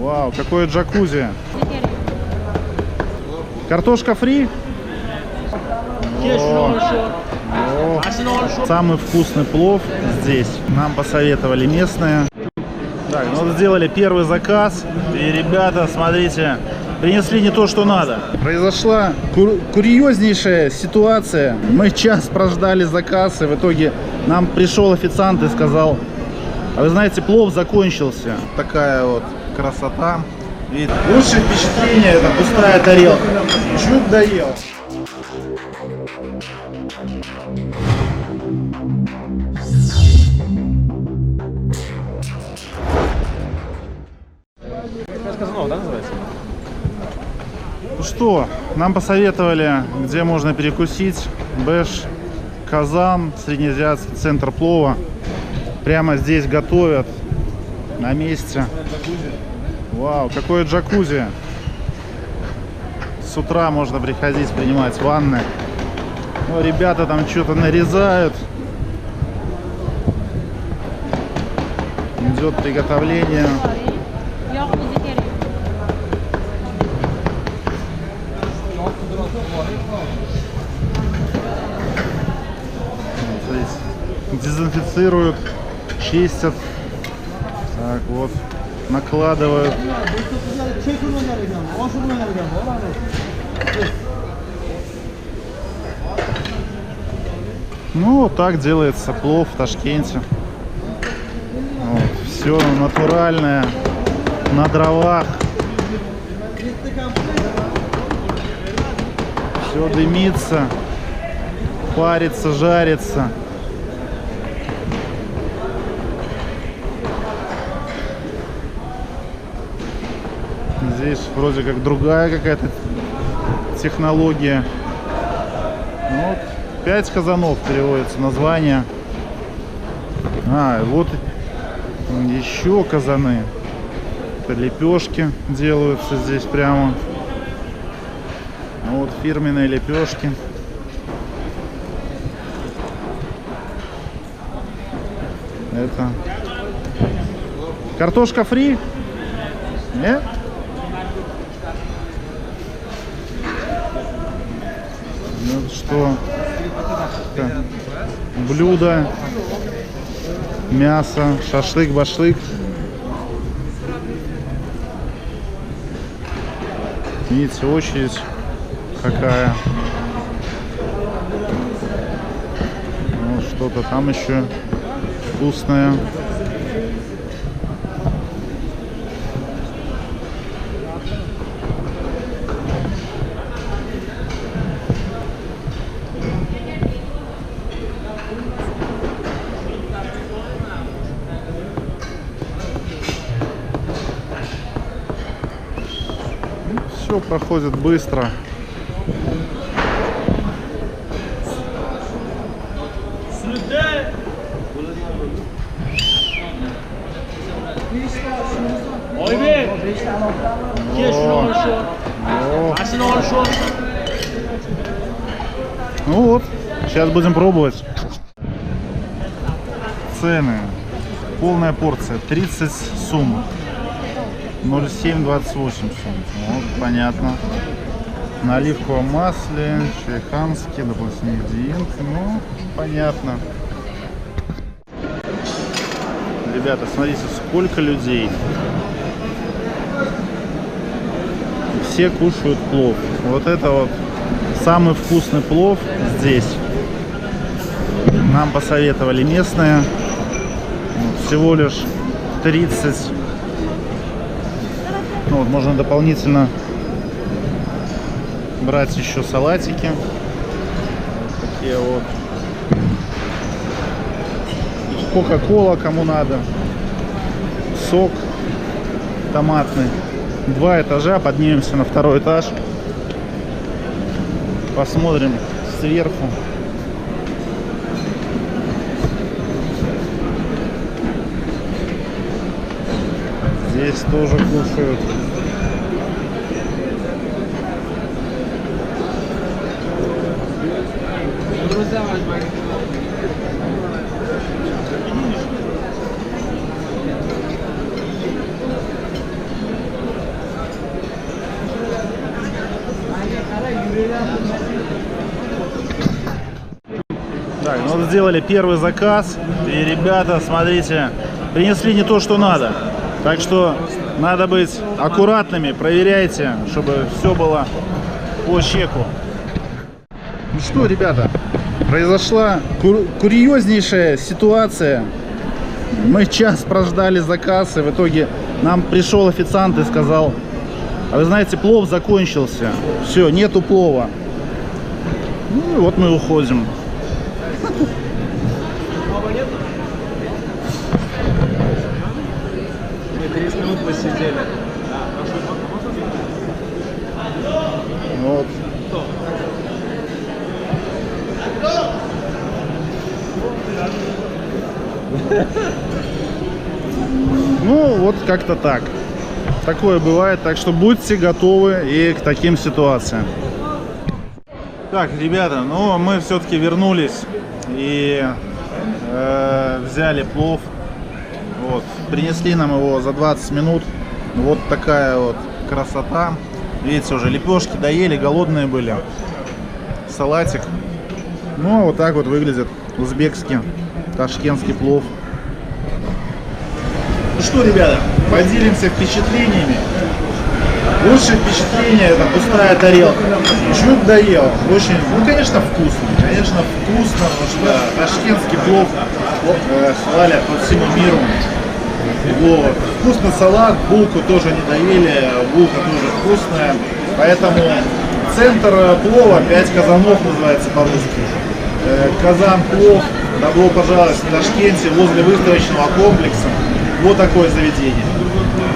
Вау, какое джакузи. Картошка фри? О, самый вкусный плов здесь. Нам посоветовали местные. Так, ну вот сделали первый заказ. И ребята, смотрите, принесли не то, что надо. Произошла курьезнейшая ситуация. Мы час прождали заказ, и в итоге нам пришел официант и сказал: а вы знаете, плов закончился. Такая вот красота. Видите? Лучшее впечатление — это пустая тарелка. Чуть доел. Ну что, нам посоветовали, где можно перекусить. Бэш, Казан, среднеазиатский центр плова. Прямо здесь готовят, на месте. Вау, какое джакузи. С утра можно приходить принимать ванны. Ну, ребята там что-то нарезают. Идет приготовление. Дезинфицируют, чистят. Так вот, накладывают. Ну, вот так делается плов в Ташкенте. Вот, все натуральное, на дровах. Все дымится, парится, жарится. Здесь вроде как другая какая-то технология. Ну, вот 5 казанов переводится название. А, вот еще казаны. Это лепешки делаются здесь прямо. Ну, вот фирменные лепешки. Это картошка фри? Нет? Вот что? Это блюдо, мясо, шашлык-башлык. Видите, очередь какая. Ну, что-то там еще вкусное. Все проходит быстро. Ну вот, сейчас будем пробовать. Цены. Полная порция 30 сум. 0,728 сум. Вот, понятно. На оливковом масле, шейханский, дополнительные ингредиенты. Ну, понятно. Ребята, смотрите, сколько людей. Все кушают плов. Вот это вот самый вкусный плов здесь. Нам посоветовали местные. Всего лишь 30. Ну, вот можно дополнительно брать еще салатики. Вот такие вот. Кока-кола, кому надо. Сок томатный. 2 этажа, поднимемся на 2-й этаж. Посмотрим сверху. Здесь тоже кушают. Так, ну вот сделали первый заказ. И ребята, смотрите, принесли не то, что надо. Так что надо быть аккуратными, проверяйте, чтобы все было по чеку. Ну что, ребята, произошла курьезнейшая ситуация. Мы час прождали заказ, и в итоге нам пришел официант и сказал: а вы знаете, плов закончился. Все, нету плова. Ну и вот мы уходим. Мы 30 минут посидели. Вот. Ну, вот как-то так. Такое бывает, так что будьте готовы и к таким ситуациям. Так, ребята, ну мы все-таки вернулись и взяли плов. Вот, принесли нам его за 20 минут. Вот такая вот красота. Видите, уже лепешки доели, голодные были. Салатик. Ну, вот так вот выглядит узбекский, ташкентский плов. Ну что, ребята, поделимся впечатлениями. Лучшее впечатление — это пустая тарелка. Чуть доел. Очень, ну, конечно, вкусно. Конечно, вкусно, потому что ташкентский плов хвалят по всему миру. Вот. Вкусный салат, булку тоже не доели, булка тоже вкусная. Поэтому центр плова 5 казанов называется по-русски. Казан плов. Добро пожаловать в Ташкенте, возле выставочного комплекса. Вот такое заведение.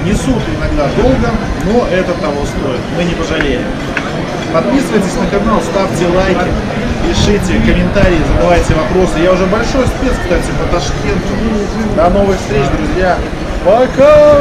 Несут иногда долго, но это того стоит. Мы не пожалеем. Подписывайтесь на канал, ставьте лайки, пишите комментарии, задавайте вопросы. Я уже большой спец, кстати, по Ташкенту. До новых встреч, друзья. Пока!